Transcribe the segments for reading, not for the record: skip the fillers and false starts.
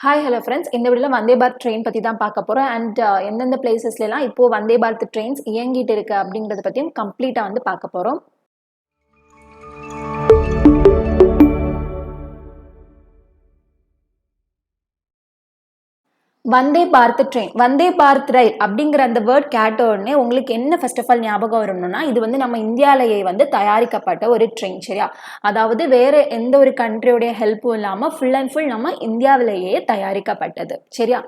Hi hello friends, இந்த வீடியோவில் வந்தே Bharat train பற்றி தான் பார்க்க போகிறோம். அண்ட் எந்தெந்த பிளேசஸ்லாம் இப்போது வந்தே பாரத் ட்ரெயின்ஸ் இயங்கிட்டு இருக்கு அப்படிங்கிறத பற்றியும் கம்ப்ளீட்டாக வந்து பார்க்க போகிறோம். வந்தே பாரத் ட்ரெயின், வந்தே பாரத் ரயில் அப்படிங்கிற அந்த வேர்ட் கேட்ட உடனே உங்களுக்கு என்ன ஃபர்ஸ்ட் ஆஃப் ஆல் ஞாபகம் வரணும்னா, இது வந்து நம்ம இந்தியாவிலேயே வந்து தயாரிக்கப்பட்ட ஒரு ட்ரெயின். சரியா? அதாவது வேற எந்த ஒரு கண்ட்ரியோடைய ஹெல்ப்பும் இல்லாமல் ஃபுல் அண்ட் ஃபுல் நம்ம இந்தியாவிலேயே தயாரிக்கப்பட்டது. சரியா?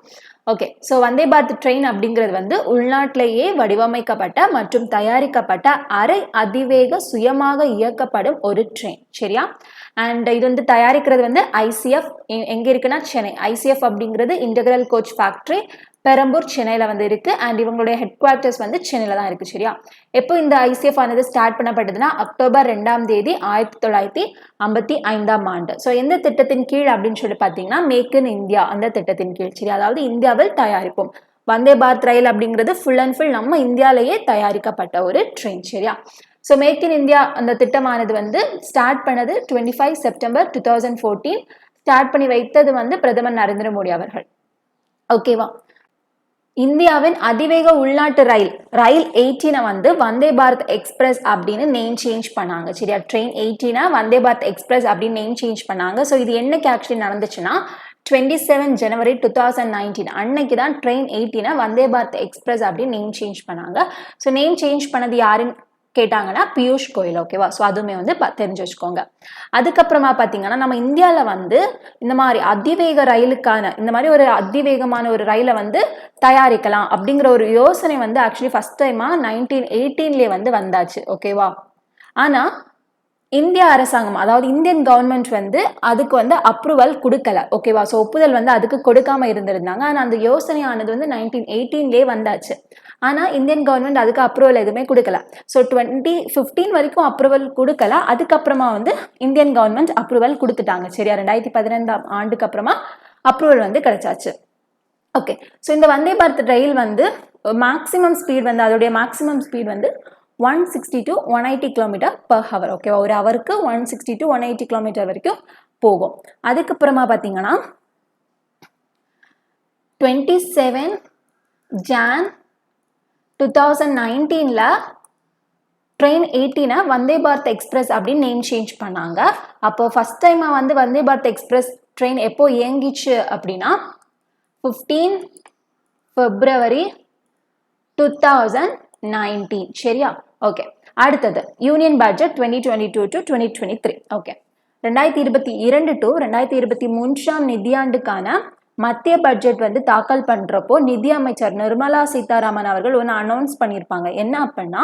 ஓகே, ஸோ வந்தே பாரத் ட்ரெயின் அப்படிங்கிறது வந்து உள்நாட்டிலேயே வடிவமைக்கப்பட்ட மற்றும் தயாரிக்கப்பட்ட அரை அதிவேக சுயமாக இயக்கப்படும் ஒரு ட்ரெயின். சரியா? அண்ட் இது வந்து தயாரிக்கிறது வந்து ஐசிஎஃப் எங்கே இருக்குன்னா சென்னை. ஐசிஎஃப் அப்படிங்கிறது இன்டெகிரல் கோச் ஃபேக்ட்ரி பெரம்பூர் சென்னையில் வந்து இருக்குது. அண்ட் இவங்களுடைய ஹெட் குவார்ட்டர்ஸ் வந்து சென்னையில் தான் இருக்குது. சரியா? எப்போ இந்த ஐசிஎஃப் ஆனது ஸ்டார்ட் பண்ணப்பட்டதுன்னா அக்டோபர் 2ஆம் தேதி 1955ஆம் ஆண்டு. ஸோ எந்த திட்டத்தின் கீழ் அப்படின்னு சொல்லி பார்த்தீங்கன்னா மேக் இன் இந்தியா அந்த திட்டத்தின் கீழ். சரி, அதாவது இந்தியாவில் தயாரிப்போம். வந்தே பாரத் ரயில் அப்படிங்கிறது ஃபுல் அண்ட் ஃபுல் நம்ம இந்தியாவிலேயே தயாரிக்கப்பட்ட ஒரு ட்ரெயின். சரியா? ஸோ மேக் இன் இந்தியா அந்த திட்டமானது வந்து ஸ்டார்ட் பண்ணது 25 செப்டம்பர் 2014. ஸ்டார்ட் பண்ணி வைத்தது வந்து பிரதமர் நரேந்திர மோடி அவர்கள். ஓகேவா? இந்தியாவின் அதிவேக உள்நாட்டு ரயில் 18 வந்து வந்தே பாரத் எக்ஸ்பிரஸ் அப்படின்னு நேம் சேஞ்ச் பண்ணாங்க. சரியா? ட்ரெயின் 18 வந்தே பாரத் எக்ஸ்பிரஸ் அப்படின்னு நேம் சேஞ்ச் பண்ணாங்க. ஸோ இது என்னைக்கு ஆக்சுவலி நடந்துச்சுன்னா 27 ஜனவரி 2019 அன்னைக்கு தான் ட்ரெயின் 18 வந்தே பாரத் எக்ஸ்பிரஸ் அப்படின்னு நேம் சேஞ்ச் பண்ணாங்க. ஸோ நேம் சேஞ்ச் பண்ணது யாருன்னு கேட்டாங்கன்னா பியூஷ் கோயல். ஓகேவா? ஸோ அதுவுமே வந்து தெரிஞ்சு வச்சுக்கோங்க. அதுக்கப்புறமா பார்த்தீங்கன்னா நம்ம இந்தியாவில் வந்து இந்த மாதிரி அதிவேக ரயிலுக்கான இந்த மாதிரி ஒரு அதிவேகமான ஒரு ரயிலை வந்து தயாரிக்கலாம் அப்படிங்கிற ஒரு யோசனை வந்து ஆக்சுவலி ஃபர்ஸ்ட் டைமாக 1918 வந்து வந்தாச்சு. ஓகேவா? ஆனால் இந்திய அரசாங்கம், அதாவது இந்தியன் கவர்மெண்ட் வந்து அதுக்கு வந்து அப்ரூவல் கொடுக்கல. ஓகேவா? ஸோ ஒப்புதல் வந்து அதுக்கு கொடுக்காம இருந்திருந்தாங்க. ஆனால் அந்த யோசனையானது வந்து 1918 வந்தாச்சு. ஆனால் இந்தியன் கவர்மெண்ட் அதுக்கு அப்ரூவல் எதுவுமே கொடுக்கல. ஸோ 2015 வரைக்கும் அப்ரூவல் கொடுக்கல. அதுக்கப்புறமா வந்து இந்தியன் கவர்மெண்ட் அப்ரூவல் கொடுத்துட்டாங்க. சரியா? 2015ஆம் ஆண்டுக்கு அப்புறமா அப்ரூவல் வந்து கிடைச்சாச்சு. ஓகே, ஸோ இந்த வந்தே பாரத் ரயில் வந்து மேக்ஸிமம் ஸ்பீட் வந்து அதோடைய மேக்ஸிமம் ஸ்பீட் வந்து 160 to 180 கிலோமீட்டர் பர் ஹவர். ஓகேவா? ஒரு ஹவருக்கு 160 to 180 கிலோமீட்டர் வரைக்கும் போகும். அதுக்கப்புறமா பார்த்தீங்கன்னா 27 John 2019 train 18 Vande Bharat express அப்படின்னு நேம் சேஞ்ச் பண்ணாங்க. அப்போ ஃபர்ஸ்ட் டைம் வந்து வந்தே பாரத் எக்ஸ்பிரஸ் ட்ரெயின் எப்போ இயங்கிச்சு அப்படின்னா 15 பிப்ரவரி 2019. சரியா? ஓகே, அடுத்தது union budget 2022 to 2023. Okay, 2022 to 2023 நிதியாண்டுக்கான மத்திய பட்ஜெட் வந்து தாக்கல் பண்றப்போ நிதி அமைச்சர் நிர்மலா சீதாராமன் அவர்கள் ஒன்று அனௌன்ஸ் பண்ணியிருப்பாங்க. என்ன அப்படின்னா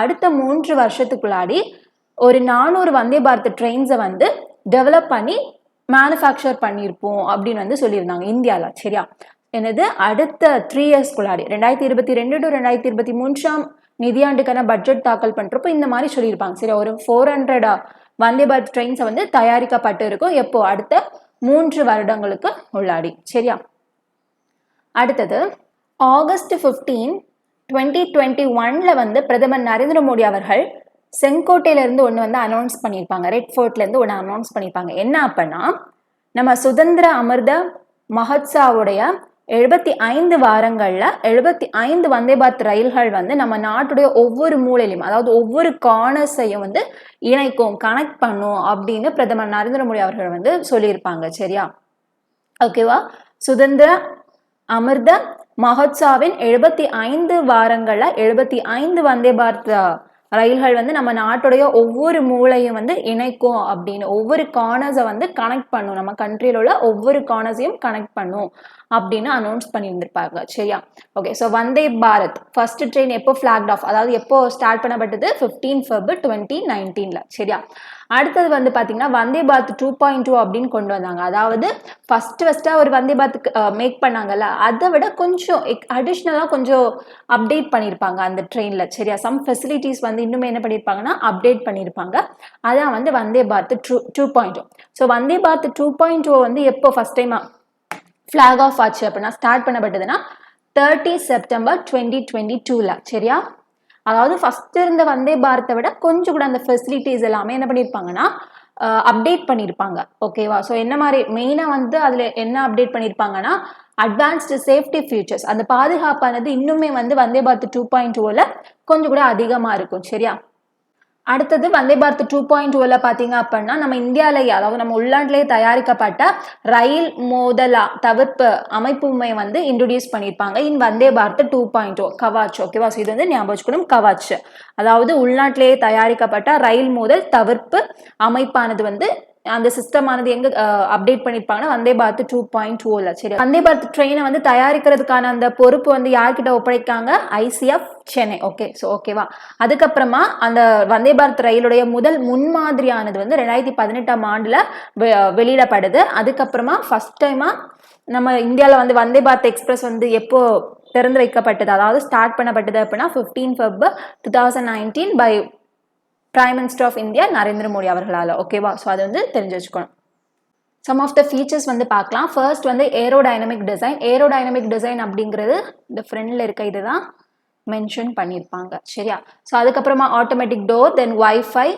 அடுத்த 3 வருஷத்துக்குள்ளாடி ஒரு 400 வந்தே பாரத் ட்ரெயின்ஸை வந்து டெவலப் பண்ணி மேனுஃபேக்சர் பண்ணியிருப்போம் அப்படின்னு வந்து சொல்லியிருந்தாங்க இந்தியாவில். சரியா? என்னது அடுத்த 3 இயர்ஸ்குள்ளாடி 2022 to 2023 நிதியாண்டுக்கான பட்ஜெட் தாக்கல் பண்றப்போ இந்த மாதிரி சொல்லியிருப்பாங்க. சரி, ஒரு 400 வந்தே பாரத் ட்ரெயின்ஸை வந்து தயாரிக்கப்பட்டு இருக்கும். எப்போ? அடுத்த 3 வருடங்களுக்கு உள்ளாடி. சரியா? அடுத்தது ஆகஸ்ட் 15, 2021 வந்து பிரதமர் நரேந்திர மோடி அவர்கள் செங்கோட்டையிலிருந்து ஒன்று வந்து அனௌன்ஸ் பண்ணியிருப்பாங்க. ரெட் ஃபோர்ட்லேருந்து ஒன்று அனௌன்ஸ் பண்ணியிருப்பாங்க. என்ன அப்படின்னா நம்ம சுதந்திர அமிர்த மஹோத்சவுடைய 75 வாரங்களில் 75 வந்தே பாரத் ரயில்கள் வந்து நம்ம நாட்டுடைய ஒவ்வொரு மூலையிலும், அதாவது ஒவ்வொரு கார்னர்ஸையும் வந்து இணைக்கும், கனெக்ட் பண்ணும் அப்படின்னு பிரதமர் நரேந்திர மோடி அவர்கள் வந்து சொல்லியிருப்பாங்க. சரியா? ஓகேவா? சுதந்திர அமிர்த மஹோத்சவின் 75 வாரங்களில் 75 வந்தே பாரத் ரயில்கள் வந்து நம்ம நாட்டுடைய ஒவ்வொரு மூளையும் வந்து இணைக்கும் அப்படின்னு, ஒவ்வொரு கார்னர்ஸை வந்து கனெக்ட் பண்ணும், நம்ம கண்ட்ரியில் உள்ள ஒவ்வொரு கார்னர்ஸையும் கனெக்ட் பண்ணும் அப்படின்னு அனௌன்ஸ் பண்ணியிருந்திருப்பாங்க. சரியா? Okay, so Vande Bharat first train எப்போ ஃபிளாக்ட் ஆஃப், அதாவது எப்போ ஸ்டார்ட் பண்ணப்பட்டது 15 Feb 2019. சரியா? அடுத்தது வந்து பார்த்தீங்கன்னா வந்தே பாரத் 2.2 அப்படின்னு கொண்டு வந்தாங்க. அதாவது ஃபர்ஸ்ட்டாக ஒரு வந்தே பாரத் மேக் பண்ணாங்கல்ல, அதை விட கொஞ்சம் அடிஷ்னலாக கொஞ்சம் அப்டேட் பண்ணியிருப்பாங்க அந்த ட்ரெயினில். சரியா? சம் ஃபெசிலிட்டிஸ் வந்து இன்னுமே என்ன பண்ணியிருப்பாங்கன்னா அப்டேட் பண்ணியிருப்பாங்க. அதான் வந்து வந்தே பாரத் 2.2. ஸோ வந்தே பாரத் 2.2 வந்து எப்போ ஃபர்ஸ்ட் டைம் ஃபிளாக் ஆஃப் ஆச்சு அப்படின்னா ஸ்டார்ட் பண்ணப்பட்டதுன்னா 30 செப்டம்பர் 2022. சரியா? அதாவது ஃபர்ஸ்ட் இருந்த வந்தே பாரத்தை விட கொஞ்சம் கூட அந்த ஃபெசிலிட்டிஸ் எல்லாமே என்ன பண்ணியிருப்பாங்கன்னா அப்டேட் பண்ணியிருப்பாங்க ஓகேவா. ஸோ என்ன மாதிரி மெயினாக வந்து அதில் என்ன அப்டேட் பண்ணியிருப்பாங்கன்னா அட்வான்ஸ்டு சேஃப்டி ஃபீச்சர்ஸ், அந்த பாதுகாப்பானது இன்னுமே வந்து வந்தே பாரத் 2.0ல கொஞ்சம் கூட அதிகமாக இருக்கும் சரியா. அடுத்தது வந்தே பாரத் 2.0ல பார்த்தீங்க அப்படின்னா நம்ம இந்தியாவிலேயே அதாவது நம்ம உள்நாட்டிலேயே தயாரிக்கப்பட்ட ரயில் மோதல் தவிர்ப்பு அமைப்புமை வந்து இன்ட்ரோடியூஸ் பண்ணியிருப்பாங்க இன் வந்தே பாரத் 2.0 கவாச் ஓகேவா. ஸோ இது வந்து ஞாபகம் வச்சுக்கணும் கவாச், அதாவது உள்நாட்டிலேயே தயாரிக்கப்பட்ட ரயில் மோதல் தவிர்ப்பு அமைப்பானது வந்து அந்த சிஸ்டம் ஆனது எங்க அப்டேட் பண்ணிருப்பாங்கன்னா வந்தே பாரத் 2.0ல சரி. வந்தே பாரத் ட்ரெயினை வந்து தயாரிக்கிறதுக்கான அந்த பொறுப்பு வந்து யார்கிட்ட ஒப்படைக்காங்க ஐசிஎஃப் சென்னை ஓகே. ஸோ ஓகேவா. அதுக்கப்புறமா அந்த வந்தே பாரத் ரயிலுடைய முதல் முன்மாதிரியானது வந்து 2018ஆம் ஆண்டுல வெளியிடப்படுது. அதுக்கப்புறமா ஃபர்ஸ்ட் டைமா நம்ம இந்தியாவில் வந்து வந்தே பாரத் எக்ஸ்பிரஸ் வந்து எப்போ திறந்து வைக்கப்பட்டது அதாவது ஸ்டார்ட் பண்ணப்பட்டது அப்படின்னா 15 Feb 2019 by prime minister of India Narendra Modi அவர்களால் ஓகேவா. ஸோ அது வந்து தெரிஞ்சு வச்சுக்கணும். சம் ஆஃப் த ஃபீச்சர்ஸ் வந்து பார்க்கலாம். ஃபர்ஸ்ட் வந்து ஏரோடைனமிக் டிசைன். ஏரோடைனமிக் டிசைன் அப்படிங்கிறது இந்த ஃப்ரண்ட்ல இருக்க இதுதான் மென்ஷன் பண்ணியிருப்பாங்க சரியா. ஸோ அதுக்கப்புறமா ஆட்டோமேட்டிக் டோர், தென் வைஃபை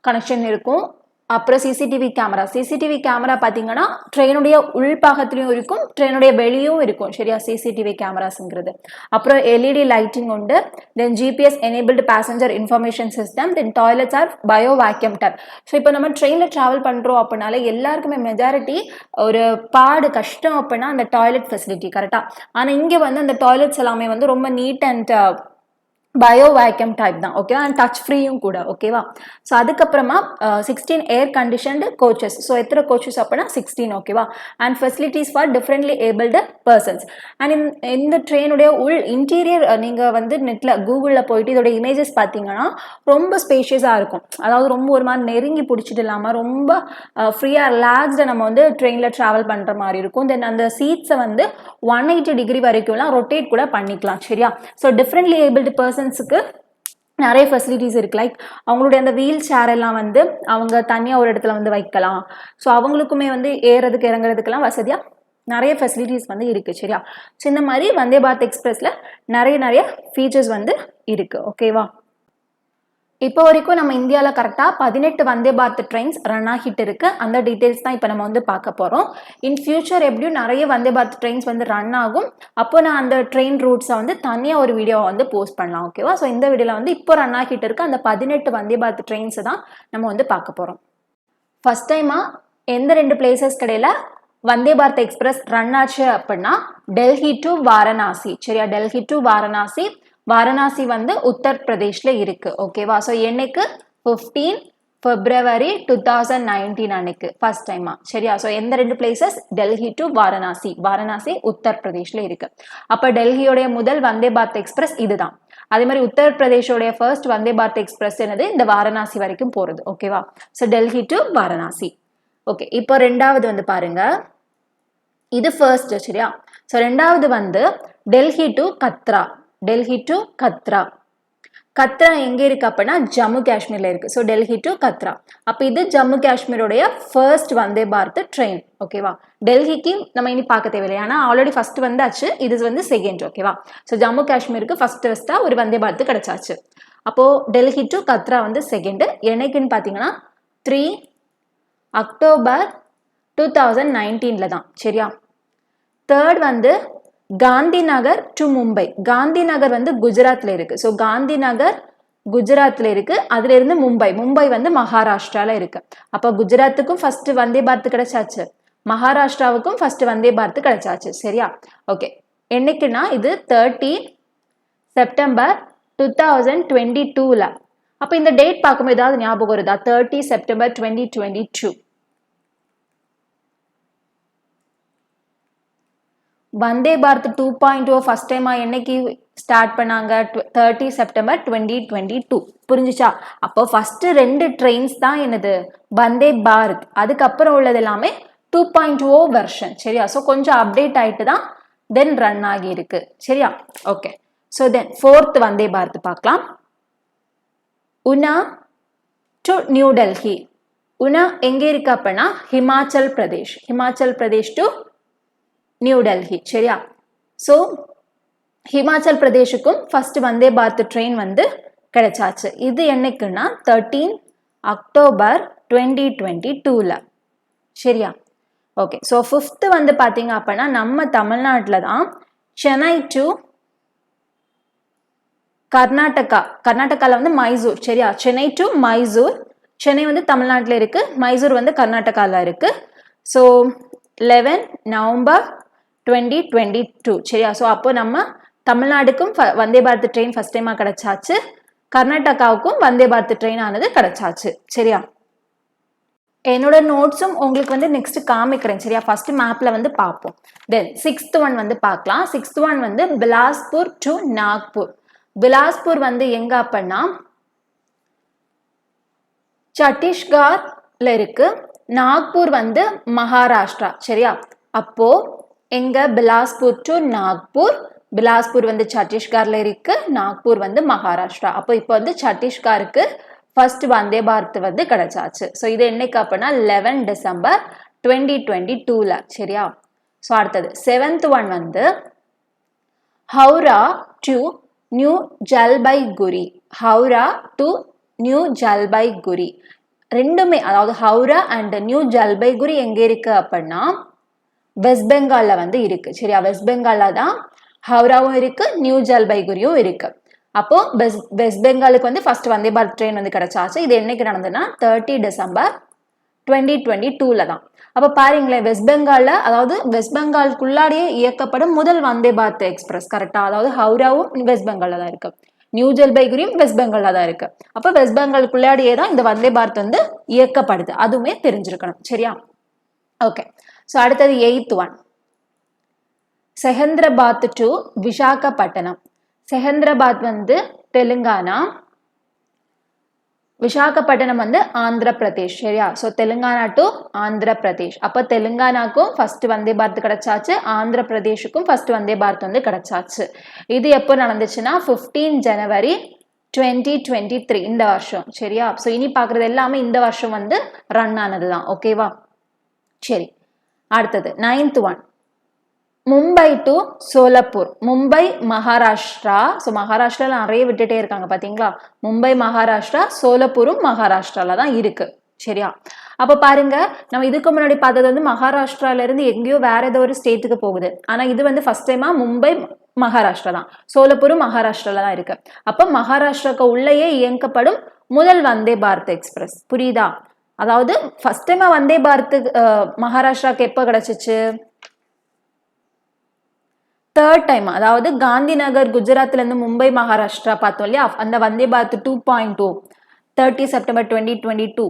கனெக்ஷன் இருக்கும். அப்புறம் சிசிடிவி கேமரா. சிசிடிவி கேமரா பார்த்தீங்கன்னா ட்ரெயினுடைய உள்பாகத்துலையும் இருக்கும் ட்ரெயினுடைய வெளியும் இருக்கும் சரியா சிசிடிவி கேமராஸ்ங்கிறது. அப்புறம் எல்இடி லைட்டிங் உண்டு. Then GPS enabled passenger information system. Then toilets are bio vacuum type. So இப்போ நம்ம ட்ரெயினில் ட்ராவல் பண்ணுறோம் அப்படின்னால எல்லாருக்குமே மெஜாரிட்டி ஒரு கஷ்டம் அப்படின்னா அந்த டாய்லெட் ஃபெசிலிட்டி கரெக்டாக. ஆனால் இங்கே வந்து அந்த டாய்லெட்ஸ் எல்லாமே வந்து ரொம்ப neat and bio vacuum type தான் ஓகேவா. அண்ட் டச் ஃப்ரீயும் கூட ஓகேவா. ஸோ அதுக்கப்புறமா 16 ஏர் கண்டிஷன்டு கோச்சஸ். ஸோ எத்தனை கோச்சஸ் அப்படின்னா 16 ஓகேவா. And facilities for differently abled persons. And இந்த ட்ரெயினுடைய இன்டீரியர் நீங்கள் வந்து நெட்டில் கூகுளில் போயிட்டு இதோட இமேஜஸ் பார்த்தீங்கன்னா ரொம்ப ஸ்பேஷியஸாக இருக்கும். அதாவது ரொம்ப ஒரு மாதிரி நெருங்கி பிடிச்சிட்டு இல்லாமல் ரொம்ப ஃப்ரீயாக ரிலாக்ஸ்டாக நம்ம வந்து ட்ரெயினில் ட்ராவல் பண்ணுற மாதிரி இருக்கும். தென் அந்த சீட்ஸை வந்து 180 டிகிரி வரைக்கும்லாம் ரொட்டேட் கூட பண்ணிக்கலாம் சரியா. ஸோ டிஃப்ரெண்ட்லி ஏபிள்டு பர்சன்ஸுக்கு நிறைய ஃபெசிலிட்டிஸ் இருக்கு. லைக் அவங்களுடைய அந்த வீல் சேர் எல்லாம் வந்து அவங்க தனியாக ஒரு இடத்துல வந்து வைக்கலாம். ஸோ அவங்களுக்குமே வந்து ஏறதுக்கு இறங்குறதுக்கெல்லாம் வசதியாக நிறைய ஃபெசிலிட்டிஸ் வந்து இருக்கு சரியா. ஸோ இந்த மாதிரி வந்தே பாரத் எக்ஸ்பிரஸ்ல நிறைய ஃபீச்சர்ஸ் வந்து இருக்கு ஓகேவா. இப்போ வரைக்கும் நம்ம இந்தியாவில் கரெக்டாக 18 வந்தே பாரத் ட்ரெயின்ஸ் ரன் ஆகிட்டு இருக்கு. அந்த டீட்டெயில்ஸ் தான் இப்போ நம்ம வந்து பார்க்க போகிறோம். இன் ஃபியூச்சர் எப்படியும் நிறைய வந்தே பாரத் ட்ரெயின்ஸ் வந்து ரன் ஆகும். அப்போ நான் அந்த ட்ரெயின் ரூட்ஸை வந்து தனியாக ஒரு வீடியோவை வந்து போஸ்ட் பண்ணலாம் ஓகேவா. ஸோ இந்த வீடியோவில் வந்து இப்போ ரன் ஆகிட்டு இருக்க அந்த 18 வந்தே பாரத் ட்ரெயின்ஸை தான் நம்ம வந்து பார்க்க போகிறோம். ஃபர்ஸ்ட் டைமாக எந்த 2 places கிடையில Vande Bharat express run ஆச்சு அப்படின்னா டெல்லி டு வாரணாசி சரியா. டெல்லி டு வாரணாசி. வாரணாசி வந்து உத்தரப்பிரதேஷ்ல இருக்கு ஓகேவா. ஸோ என்னைக்கு 15 February 2019 அன்னைக்கு ஃபர்ஸ்ட் டைமா சரியா. ஸோ எந்த 2 பிளேசஸ் டெல்லி டு வாரணாசி. வாரணாசி உத்தரப்பிரதேஷ்ல இருக்கு. அப்போ டெல்லியோடைய முதல் வந்தே பாரத் எக்ஸ்பிரஸ் இதுதான். அதே மாதிரி உத்தரப்பிரதேஷோடைய ஃபர்ஸ்ட் வந்தே பாரத் எக்ஸ்பிரஸ் என்னது இந்த வாரணாசி வரைக்கும் போறது ஓகேவா. So Delhi to Varanasi okay. இப்போ ரெண்டாவது வந்து பாருங்க, இது ஃபர்ஸ்ட் சரியா. ஸோ ரெண்டாவது வந்து டெல்லி டு கத்ரா. டெல்லி டு கத்ரா. கத்ரா எங்கே இருக்கு அப்படின்னா ஜம்மு காஷ்மீர்ல இருக்கு. So Delhi to Katra. அப்போ இது ஜம்மு காஷ்மீருடைய ஃபர்ஸ்ட் வந்தே பாரத் ட்ரெயின் ஓகேவா. டெல்லிக்கு நம்ம இனி பார்க்க தேவையில்லை, ஆனால் ஆல்ரெடி ஃபர்ஸ்ட் வந்தாச்சு, இது வந்து செகண்ட் ஓகேவா. ஸோ ஜம்மு காஷ்மீருக்கு ஃபர்ஸ்டா ஒரு வந்தே பாரத் கிடைச்சாச்சு. அப்போ டெல்லி டு கத்ரா வந்து செகண்ட். என்னைக்குன்னு பார்த்தீங்கன்னா 3 October 2019 தான் சரியா. தேர்ட் வந்து காந்தி நகர் டு மும்பை. காந்தி நகர் வந்து குஜராத்ல இருக்கு. ஸோ காந்தி நகர் குஜராத்ல இருக்கு. அதுல இருந்து மும்பை வந்து மகாராஷ்டிரால இருக்கு. அப்போ குஜராத்துக்கும் ஃபர்ஸ்ட் வந்தே பாரத் கிடைச்சாச்சு, மகாராஷ்டிராவுக்கும் ஃபர்ஸ்ட் வந்தே பாரத் கிடைச்சாச்சு சரியா. ஓகே. என்னைக்குன்னா இது 30 September 2022ல. அப்போ இந்த டேட் பார்க்கும்போது ஏதாவது ஞாபகம் வருதா? 30 September 2022. வந்தே பாரத் 2.0 ஃபர்ஸ்ட் டைமா என்னைக்கு ஸ்டார்ட் பண்ணாங்க? 30 September 2022. புரிஞ்சுச்சா? அப்போ ஃபர்ஸ்ட் 2 ட்ரெயின்ஸ் தான் என்னது வந்தே பாரத். அதுக்கப்புறம் உள்ளது எல்லாமே 2.0 வெர்ஷன் சரியா. ஸோ கொஞ்சம் அப்டேட் ஆயிட்டு தான் தென் ரன் ஆகி இருக்கு சரியா. Okay. So then fourth Vande Bharat பார்க்கலாம். Una to new Delhi. உனா எங்கே இருக்கு அப்படின்னா ஹிமாச்சல் பிரதேஷ். ஹிமாச்சல் பிரதேஷ் டு நியூ டெல்லி சரியா. So Himachal பிரதேஷுக்கும் first Vande Bharat train வந்து கிடைச்சாச்சு. இது என்னைக்குன்னா 13 October 2022ல சரியா ஓகே ஸோ 5th வந்து பார்த்தீங்க அப்படின்னா நம்ம தமிழ்நாட்டில் தான் சென்னை டு கர்நாடகாவில் வந்து மைசூர் சரியா சென்னை டு மைசூர் சென்னை வந்து தமிழ்நாட்டில் இருக்கு மைசூர் வந்து கர்நாடகாவில் இருக்கு ஸோ 11 நவம்பர் 2022 சரியா ஸோ அப்போ நம்ம தமிழ்நாடுக்கும் வந்தே பாரத் ட்ரெயின் ஃபர்ஸ்ட் டைமாக கிடைச்சாச்சு கர்நாடகாவுக்கும் வந்தே பாரத் ட்ரெயின் ஆனது கிடைச்சாச்சு சரியா என்னோட நோட்ஸும் உங்களுக்கு வந்து நெக்ஸ்ட் காமிக்கிறேன் சரியா ஃபர்ஸ்ட் மேப்ல வந்து பார்ப்போம் தென் 6th ஒன் வந்து பார்க்கலாம் 6th ஒன் வந்து பிலாஸ்பூர் டு நாக்பூர் பிலாஸ்பூர் வந்து எங்க அப்படின்னா சத்தீஸ்கர்ல இருக்கு நாக்பூர் வந்து மகாராஷ்டிரா சரியா அப்போ எங்க பிலாஸ்பூர் டு நாக்பூர் பிலாஸ்பூர் வந்து சத்தீஸ்கர்ல இருக்கு நாக்பூர் வந்து மகாராஷ்டிரா அப்போ இப்போ வந்து சத்தீஸ்கருக்கு ஃபர்ஸ்ட் வந்தே பாரத் வந்து கிடைச்சாச்சு ஸோ இது என்னைக்கு அப்படின்னா 11 டிசம்பர் 2022ல சரியா ஸோ அடுத்தது 7th ஒன் வந்து Howrah to new Jalpaiguri Howrah to new Jalpaiguri ரெண்டுமே அதாவது ஹவுரா அண்ட் நியூ ஜல்பைகுரி எங்க இருக்கு அப்படின்னா வெஸ்ட் பெங்கால்ல வந்து இருக்கு சரியா வெஸ்ட் பெங்கால்ல தான் ஹவுராவும் இருக்கு நியூ ஜல்பைகுரியும் இருக்கு அப்போ வெஸ்ட் பெங்காலுக்கு வந்து ஃபர்ஸ்ட் வந்தே பாரத் ட்ரெயின் வந்து கிடைச்சாச்சு இது என்னைக்கு நடந்ததுன்னா 30 டிசம்பர் 2022ல தான் அப்போ பாருங்களேன் வெஸ்ட் பெங்கால்ல அதாவது வெஸ்ட் பெங்காலுக்குள்ளாடியே இயக்கப்படும் முதல் வந்தே பாரத் எக்ஸ்பிரஸ் கரெக்டா அதாவது ஹவுராவும் வெஸ்ட் பெங்கால்ல தான் இருக்கு நியூ ஜல்பைகுரியும் வெஸ்ட் பெங்கால்ல தான் இருக்கு அப்போ வெஸ்ட் பெங்காலுக்குள்ளாடியே தான் இந்த வந்தே பாரத் வந்து இயக்கப்படுது அதுவுமே தெரிஞ்சிருக்கணும் சரியா ஓகே ஸோ அடுத்தது 8th one Secunderabad to Visakhapatnam Secunderabad வந்து தெலுங்கானா விசாகப்பட்டினம் வந்து ஆந்திர பிரதேஷ் சரியா ஸோ தெலுங்கானா டு ஆந்திர பிரதேஷ் அப்போ தெலுங்கானாக்கும் ஃபர்ஸ்ட் வந்தே பாரத் கிடைச்சாச்சு ஆந்திர பிரதேஷுக்கும் ஃபர்ஸ்ட் வந்தே பாரத் வந்து கிடைச்சாச்சு இது எப்போ நடந்துச்சுன்னா 15 ஜனவரி 2023 இந்த வருஷம் சரியா ஸோ இனி பார்க்குறது எல்லாமே இந்த வருஷம் வந்து ரன் ஆனது தான் ஓகேவா சரி அடுத்தது 9th one Mumbai to Solapur Mumbai Maharashtra so மகாராஷ்டிரால நிறைய விட்டுட்டே இருக்காங்க பார்த்தீங்களா மும்பை மகாராஷ்டிரா சோலப்பூரும் மகாராஷ்டிரால தான் இருக்கு சரியா அப்போ பாருங்க நம்ம இதுக்கு முன்னாடி பார்த்தது வந்து மகாராஷ்டிரால இருந்து எங்கேயோ வேற ஏதோ ஒரு ஸ்டேட்டுக்கு போகுது ஆனா இது வந்து ஃபர்ஸ்ட் டைமா மும்பை மகாராஷ்டிரா தான் சோலப்பூரும் மகாராஷ்டிரால தான் இருக்கு அப்போ மகாராஷ்டிராக்கு உள்ளேயே இயக்கப்படும் முதல் வந்தே பாரத் எக்ஸ்பிரஸ் புரியுதா அதாவது ஃபர்ஸ்ட் டைமா வந்தே பாரத் மகாராஷ்டிராக்கு எப்போ கிடைச்சிச்சு தேர்ட் டைம் அதாவது காந்தி நகர் குஜராத்ல இருந்து மும்பை மகாராஷ்டிரா பார்த்தோம் இல்லையா அந்த வந்தே பாரத் 2.0 30 செப்டம்பர் 2022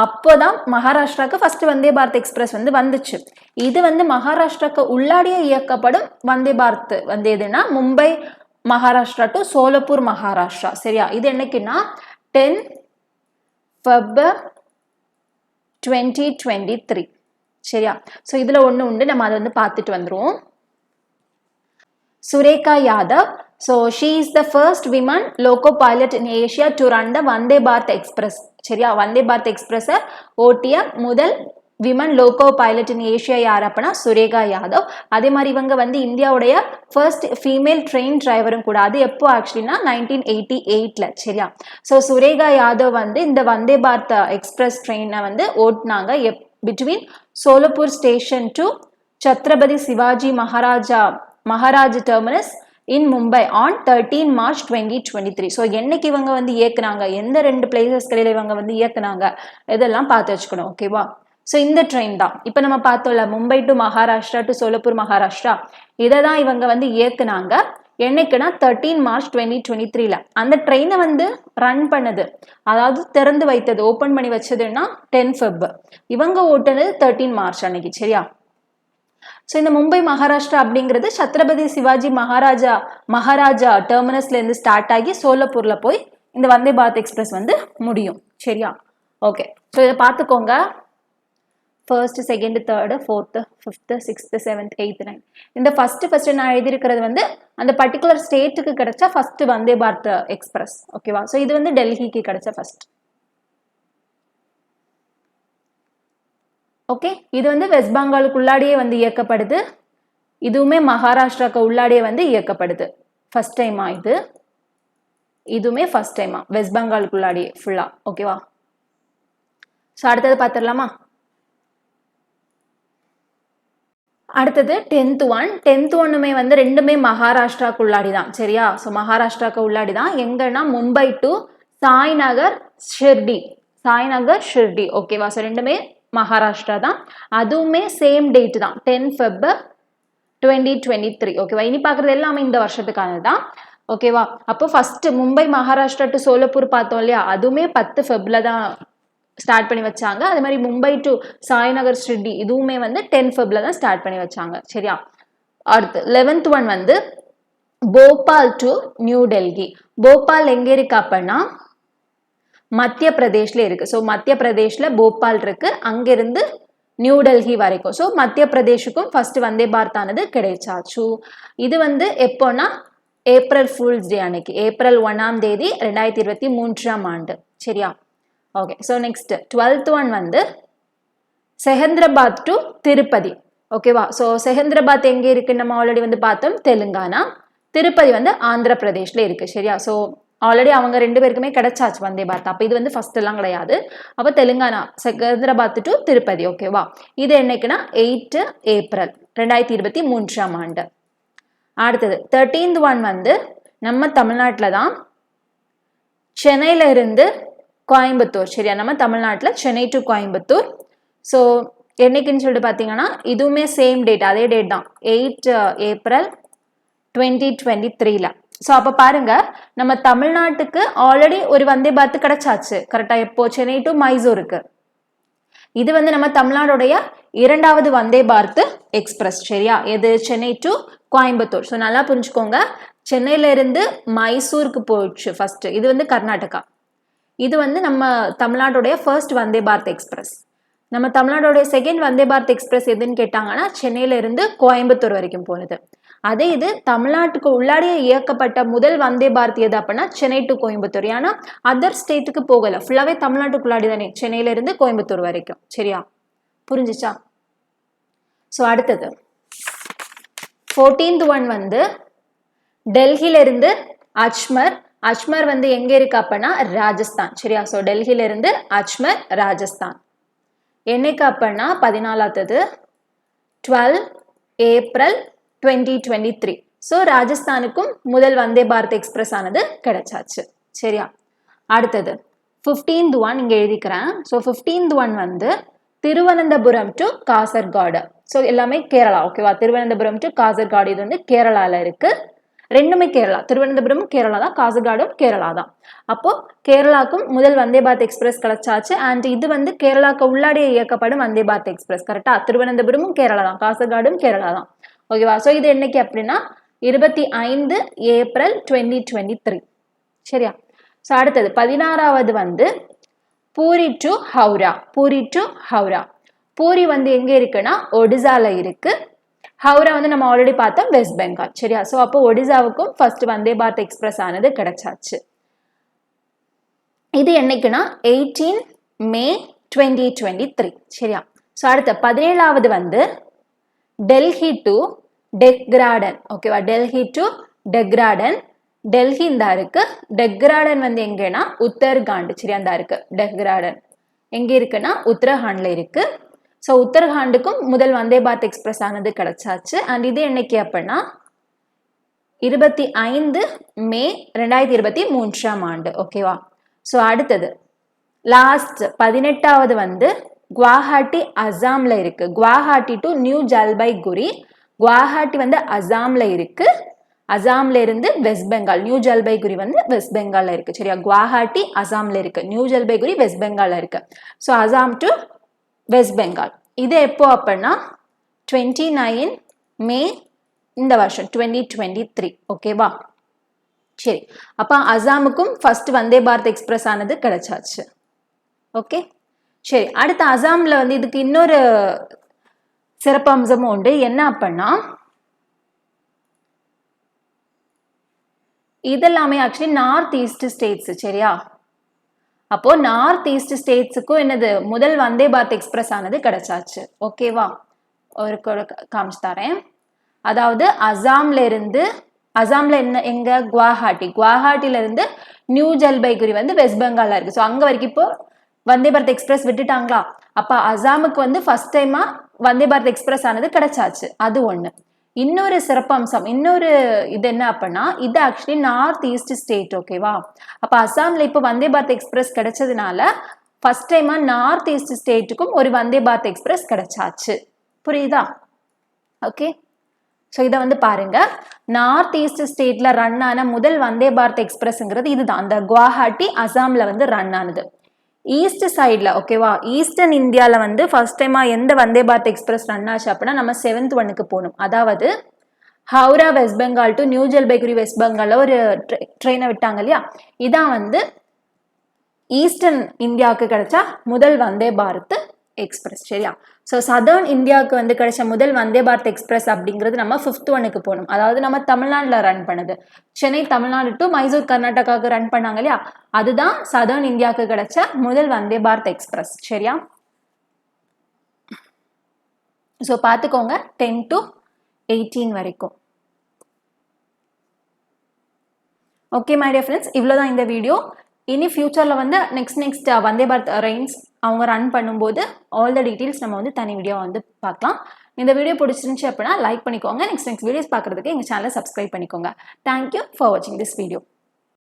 அப்போதான் மகாராஷ்டிராக்கு ஃபர்ஸ்ட் வந்தே பாரத் எக்ஸ்பிரஸ் வந்து வந்துச்சு இது வந்து மகாராஷ்டிராக்கு உள்ளாடியே இயக்கப்படும் வந்தே பாரத் வந்து எதுனா மும்பை மகாராஷ்டிரா டு சோலப்பூர் மகாராஷ்டிரா சரியா இது என்னைக்குன்னா 10 ஃபெப்ரவரி 2023 சரியா ஸோ இதுல ஒன்று உண்டு நம்ம அதை வந்து பார்த்துட்டு வந்துருவோம் Sureka Yadav. So she is the first woman loco pilot in Asia to run the Vande Bharat Express. சரியா Vande Bharat Express ஓட்டிய முதல் விமன் லோகோ பைலட் இன் ஏஷியா யார் அப்படின்னா சுரேகா யாதவ் அதே மாதிரி இவங்க வந்து இந்தியாவுடைய ஃபர்ஸ்ட் ஃபீமேல் ட்ரெயின் டிரைவரும் கூட அது எப்போ ஆக்சுவலினா 1988ல சரியா ஸோ சுரேகா யாதவ் வந்து இந்த வந்தே பாரத் எக்ஸ்பிரஸ் ட்ரெயினை வந்து ஓட்டினாங்க between Solapur station to Chhatrapati Shivaji Maharaj terminus in Mumbai on 13 March 2023 so என்னைக்கு இவங்க வந்து இயக்குனாங்க எந்த ரெண்டு பிளேசஸ் கடையில் இவங்க வந்து இயக்குனாங்க இதெல்லாம் பார்த்து வச்சுக்கணும் ஓகேவா ஸோ இந்த ட்ரெயின் தான் இப்போ நம்ம பார்த்தோம்ல மும்பை டு மகாராஷ்டிரா டு சோலப்பூர் மகாராஷ்டிரா இதை தான் இவங்க வந்து இயக்குனாங்க என்னைக்குன்னா 13 மார்ச் 2023ல அந்த ட்ரெயினை வந்து ரன் பண்ணது அதாவது திறந்து வைத்தது ஓப்பன் பண்ணி வச்சதுன்னா 10 ஃபெப்ரவரி இவங்க ஓட்டுனது 13 மார்ச் அன்னைக்கு சரியா ஸோ இந்த மும்பை மகாராஷ்டிரா அப்படிங்கிறது சத்ரபதி சிவாஜி மகாராஜா டெர்மினஸ்ல இருந்து ஸ்டார்ட் ஆகி சோலப்பூர்ல போய் இந்த வந்தே பாரத் எக்ஸ்பிரஸ் வந்து முடியும் சரியா ஓகே ஸோ இதை பார்த்துக்கோங்க first second third fourth fifth sixth seventh eighth ninth இந்த ஃபர்ஸ்ட் நான் எழுதியிருக்கிறது வந்து அந்த பர்டிகுலர் ஸ்டேட்டுக்கு கிடைச்ச ஃபர்ஸ்ட் வந்தே பாரத் எக்ஸ்பிரஸ் ஓகேவா ஸோ இது வந்து டெல்லிக்கு கிடைச்ச ஃபர்ஸ்ட் ஓகே இது வந்து வெஸ்ட் பெங்காலுக்குள்ளாடியே வந்து இயக்கப்படுது இதுவுமே மகாராஷ்டிராக்கு உள்ளாடியே வந்து இயக்கப்படுது ஃபர்ஸ்ட் டைமா இதுவுமே ஃபர்ஸ்ட் டைமா வெஸ்ட் பெங்காலுக்குள்ளாடியே ஃபுல்லா ஓகேவா ஸோ அடுத்தது பார்த்துடலாமா? அடுத்தது 10th ஒன். 10th ஒன்னுமே வந்து ரெண்டுமே மகாராஷ்டிராக்கு உள்ளாடி தான், சரியா? ஸோ மகாராஷ்டிராக்கு உள்ளாடி தான். எங்கன்னா மும்பை டு சாய்நகர் ஷிர்டி, சாய்நகர் ஷிர்டி, ஓகேவா? ஸோ ரெண்டுமே மகாராஷ்டிரா தான். அதுவுமே சேம் டேட் தான், 10 Feb 2023, ஓகேவா? இனி பார்க்குறது எல்லாமே இந்த வருஷத்துக்கானது தான், ஓகேவா? அப்போ ஃபர்ஸ்ட் மும்பை மகாராஷ்டிரா டு சோலப்பூர் பார்த்தோம் இல்லையா, அதுவுமே 10 Febல தான் ஸ்டார்ட் பண்ணி வச்சாங்க. அதே மாதிரி மும்பை டு சாய்நகர் ஷிர்டி இதுவுமே வந்து 10 Febல தான் ஸ்டார்ட் பண்ணி வச்சாங்க, சரியா? அடுத்து 11th ஒன் வந்து போபால் டு நியூ டெல்லி. போபால் எங்க இருக்கு அப்படின்னா மத்திய பிரதேஷ்ல இருக்கு. ஸோ மத்திய பிரதேஷ்ல போபால் இருக்கு, அங்கிருந்து நியூ டெல்லி வரைக்கும். ஸோ மத்திய பிரதேஷுக்கும் ஃபர்ஸ்ட் வந்தே பாரத் ஆனது கிடைச்சாச்சு. இது வந்து எப்போனா ஏப்ரல் ஃபூல்ஸ் டே அன்னைக்கு, ஏப்ரல் 1ஆம் தேதி 2023ஆம் ஆண்டு, சரியா? Okay. So next 12th one வந்து செகந்திராபாத் டு திருப்பதி, ஓகேவா? ஸோ செகந்திராபாத் எங்கே இருக்குன்னு நம்ம ஆல்ரெடி வந்து பார்த்தோம், தெலுங்கானா. திருப்பதி வந்து ஆந்திர பிரதேஷ்ல இருக்கு, சரியா? ஸோ ஆல்ரெடி அவங்க ரெண்டு பேருக்குமே கிடைச்சாச்சு வந்தே பாரத். அப்போ இது வந்து ஃபர்ஸ்ட் எல்லாம் கிடையாது. அப்போ தெலுங்கானா செகந்திராபாத் டு திருப்பதி, ஓகேவா? இது என்னைக்குன்னா 8 ஏப்ரல் 2023ஆம் ஆண்டு. அடுத்தது 13th ஒன் வந்து நம்ம தமிழ்நாட்டில் தான், சென்னையில இருந்து கோயம்புத்தூர், சரியா? நம்ம தமிழ்நாட்டில் சென்னை டு கோயம்புத்தூர். ஸோ என்னைக்குன்னு சொல்லிட்டு பார்த்தீங்கன்னா இதுவுமே சேம் டேட், அதே டேட் தான், 8 ஏப்ரல் 2023ல. ஸோ அப்போ பாருங்க, நம்ம தமிழ்நாட்டுக்கு ஆல்ரெடி ஒரு வந்தே பாரத் கிடைச்சாச்சு, கரெக்டா? எப்போ? சென்னை டு மைசூருக்கு. இது வந்து நம்ம தமிழ்நாடுடைய இரண்டாவது வந்தே பாரத் எக்ஸ்பிரஸ், சரியா? எது? சென்னை டு கோயம்புத்தூர். ஸோ நல்லா புரிஞ்சுக்கோங்க, சென்னையில இருந்து மைசூருக்கு போயிடுச்சு ஃபர்ஸ்ட், இது வந்து கர்நாடகா. இது வந்து நம்ம தமிழ்நாடுடைய ஃபர்ஸ்ட் வந்தே பாரத் எக்ஸ்பிரஸ். நம்ம தமிழ்நாடுடைய செகண்ட் வந்தே பாரத் எக்ஸ்பிரஸ் எதுன்னு கேட்டாங்கன்னா சென்னையில இருந்து கோயம்புத்தூர் வரைக்கும் போனது. அதே இது தமிழ்நாட்டுக்கு உள்ளாடியே இயக்கப்பட்ட முதல் வந்தே பாரத் எது அப்படின்னா சென்னை டு கோயம்புத்தூர். ஏன்னா அதர் ஸ்டேட்டுக்கு போகல, ஃபுல்லாவே தமிழ்நாட்டுக்குள்ளாடி தானே, சென்னையில இருந்து கோயம்புத்தூர் வரைக்கும், சரியா? புரிஞ்சுச்சா? ஸோ அடுத்தது 14th ஒன் வந்து டெல்லியில இருந்து அஜ்மர். அஜ்மர் வந்து எங்க இருக்கு அப்படின்னா ராஜஸ்தான், சரியா? ஸோ டெல்லியில இருந்து அஜ்மர் ராஜஸ்தான். என்னைக்கு அப்படின்னா 14th 12 ஏப்ரல் 2023. ஸோ ராஜஸ்தானுக்கும் முதல் வந்தே பாரத் எக்ஸ்பிரஸ் ஆனது கிடைச்சாச்சு, சரியா? அடுத்தது 15th ஒன் இங்க எழுதிக்கிறேன். ஸோ 15th ஒன் வந்து திருவனந்தபுரம் டு காசர்காடு. ஸோ எல்லாமே கேரளா, ஓகேவா? திருவனந்தபுரம் டு காசர்காடு இது வந்து கேரளால இருக்கு. ரெண்டுமே கேரளா, திருவனந்தபுரம் கேரளா தான், காசர்காடும் கேரளா தான். அப்போ கேரளாக்கும் முதல் வந்தே பாரத் எக்ஸ்பிரஸ் கிடைச்சாச்சு. அண்ட் இது வந்து கேரளாக்கு உள்ளாடியே இயக்கப்படும் வந்தே பாரத் எக்ஸ்பிரஸ், கரெக்டா? திருவனந்தபுரமும் கேரளா தான், காசர்காடும் கேரளா தான், ஓகேவா? ஸோ இது என்னைக்கு அப்படின்னா 25 ஏப்ரல் 2023, சரியா? ஸோ அடுத்தது 16வது வந்து பூரி டு ஹவுரா. பூரி டு ஹவுரா. பூரி வந்து எங்க இருக்குன்னா ஒடிசால இருக்கு. ஹவுரா வந்து நம்ம ஆல்ரெடி பார்த்தோம் வெஸ்ட் பெங்கால், சரியா? ஸோ அப்போ ஒடிசாவுக்கும் ஃபர்ஸ்ட் வந்தே பாரத் எக்ஸ்பிரஸ் ஆனது கிடைச்சாச்சு. இது என்னைக்குன்னா 18 மே 2023, சரியா? ஸோ அடுத்த 17வது வந்து டெல்லி டு டெக்ராடன், ஓகேவா? டெல்லி டு டெக்ராடன். டெல்லி இந்த இருக்கு, டெக்ராடன் வந்து எங்கன்னா உத்தரகாண்ட், சரியா? இந்த இருக்கு டெக்ராடன். எங்க இருக்குன்னா உத்தரகாண்ட்ல இருக்கு. ஸோ உத்தரகாண்டுக்கும் முதல் வந்தே பாரத் எக்ஸ்பிரஸ் ஆனது கிடைச்சாச்சு. அண்ட் இது என்னைக்கு அப்படின்னா 25 மே 2023ஆம் ஆண்டு, ஓகேவா? ஸோ அடுத்தது லாஸ்ட் 18வது வந்து குவாஹாட்டி அசாம்ல இருக்கு. Guwahati to new Jalpaiguri. குவாஹாட்டி வந்து அசாம்ல இருக்கு. அசாம்ல இருந்து வெஸ்ட் பெங்கால், நியூ ஜல்பைகுரி வந்து வெஸ்ட் பெங்கால்ல இருக்கு, சரியா? குவாஹாட்டி அசாம்ல இருக்கு, நியூ ஜல்பைகுரி வெஸ்ட் பெங்கால்ல இருக்கு. So Assam to west Bengal. இது எப்போ அப்படின்னா 29 மே இந்த வருஷம் 2023, ஓகேவா? சரி, அப்ப அசாமுக்கும் ஃபர்ஸ்ட் வந்தே பாரத் எக்ஸ்பிரஸ் ஆனது கிடைச்சாச்சு, ஓகே? சரி, அடுத்த அசாம்ல வந்து இதுக்கு இன்னொரு சிறப்பம்சமும் உண்டு. என்ன அப்படின்னா இதெல்லாமே ஆக்சுவலி நார்த் ஈஸ்ட் ஸ்டேட்ஸ், சரியா? அப்போ நார்த் ஈஸ்ட் ஸ்டேட்ஸுக்கும் என்னது முதல் வந்தே பாரத் எக்ஸ்பிரஸ் ஆனது கிடைச்சாச்சு, ஓகேவா? ஒரு காமிச்சு தரேன். அதாவது அசாம்ல இருந்து, அசாம்ல என்ன எங்க குவாஹாட்டி, குவாஹாட்டில இருந்து நியூ ஜல்பைகுரி வந்து வெஸ்ட் பெங்கால்ல இருக்கு. ஸோ அங்க வரைக்கும் இப்போ வந்தே பாரத் எக்ஸ்பிரஸ் விட்டுட்டாங்களா? அப்ப அசாமுக்கு வந்து ஃபர்ஸ்ட் டைமா வந்தே பாரத் எக்ஸ்பிரஸ் ஆனது கிடைச்சாச்சு. அது ஒண்ணு. இன்னொரு சிறப்பம்சம், இன்னொரு இது என்ன அப்படின்னா, இது ஆக்சுவலி நார்த் ஈஸ்ட் ஸ்டேட். ஓகேவா? அப்ப அசாம்ல இப்போ வந்தே பாரத் எக்ஸ்பிரஸ் கிடைச்சதுனால ஃபர்ஸ்ட் டைமா நார்த் ஈஸ்ட் ஸ்டேட்டுக்கும் ஒரு வந்தே பாரத் எக்ஸ்பிரஸ் கிடைச்சாச்சு. புரியுதா? ஓகே, ஸோ இதை வந்து பாருங்க, நார்த் ஈஸ்ட் ஸ்டேட்ல ரன் ஆன முதல் வந்தே பாரத் எக்ஸ்பிரஸ்ங்கிறது இதுதான். அந்த குவாஹாட்டி அசாம்ல வந்து ரன் ஆனது. ஈஸ்ட் சைட்ல, ஓகேவா, ஈஸ்டர்ன் இந்தியாவில் வந்து ஃபர்ஸ்ட் டைமா எந்த வந்தே பாரத் எக்ஸ்பிரஸ் ரன் ஆச்சு அப்படின்னா நம்ம 7th ஒன்னுக்கு போகணும். அதாவது Howrah West Bengal to new Jalpaiguri West பெங்கால்ல ஒரு ட்ரெயினை விட்டாங்க இல்லையா, இதான் வந்து ஈஸ்டர்ன் இந்தியாவுக்கு கிடைச்ச முதல் வந்தே பாரத் எக்ஸ்பிரஸ். சரியா? ஸோ சதர்ன் இந்தியாவுக்கு வந்து கிடைச்ச முதல் வந்தே பாரத் எக்ஸ்பிரஸ் அப்படிங்கிறது நம்ம 5th ஒன்னுக்கு போகணும். அதாவது நம்ம தமிழ்நாட்டில் ரன் பண்ணது, சென்னை தமிழ்நாடு டு மைசூர் கர்நாடகாவுக்கு ரன் பண்ணாங்க இல்லையா, அதுதான் சதர்ன் இந்தியாவுக்கு கிடைச்ச முதல் வந்தே பாரத் எக்ஸ்பிரஸ். சரியா? ஸோ பார்த்துக்கோங்க 10 to 18 வரைக்கும். ஓகே மை டியர் ஃப்ரெண்ட்ஸ், இவ்வளோதான் இந்த வீடியோ. இனி ஃபியூச்சரில் வந்து நெக்ஸ்ட் வந்தே பாரத் ரெயின்ஸ் அவங்க ரன் பண்ணும்போது ஆல் த டீட்டெயில்ஸ் நம்ம வந்து தனி வீடியோ வந்து பார்க்கலாம். இந்த வீடியோ பிடிச்சிருந்துச்சு அப்படின்னா லைக் பண்ணிக்கோங்க. நெக்ஸ்ட் வீடியோஸ் பார்க்குறதுக்கு எங்கள் சேனலை சப்ஸ்கிரைப் பண்ணிக்கோங்க. தேங்க்யூ ஃபார் வாட்சிங் திஸ் வீடியோ.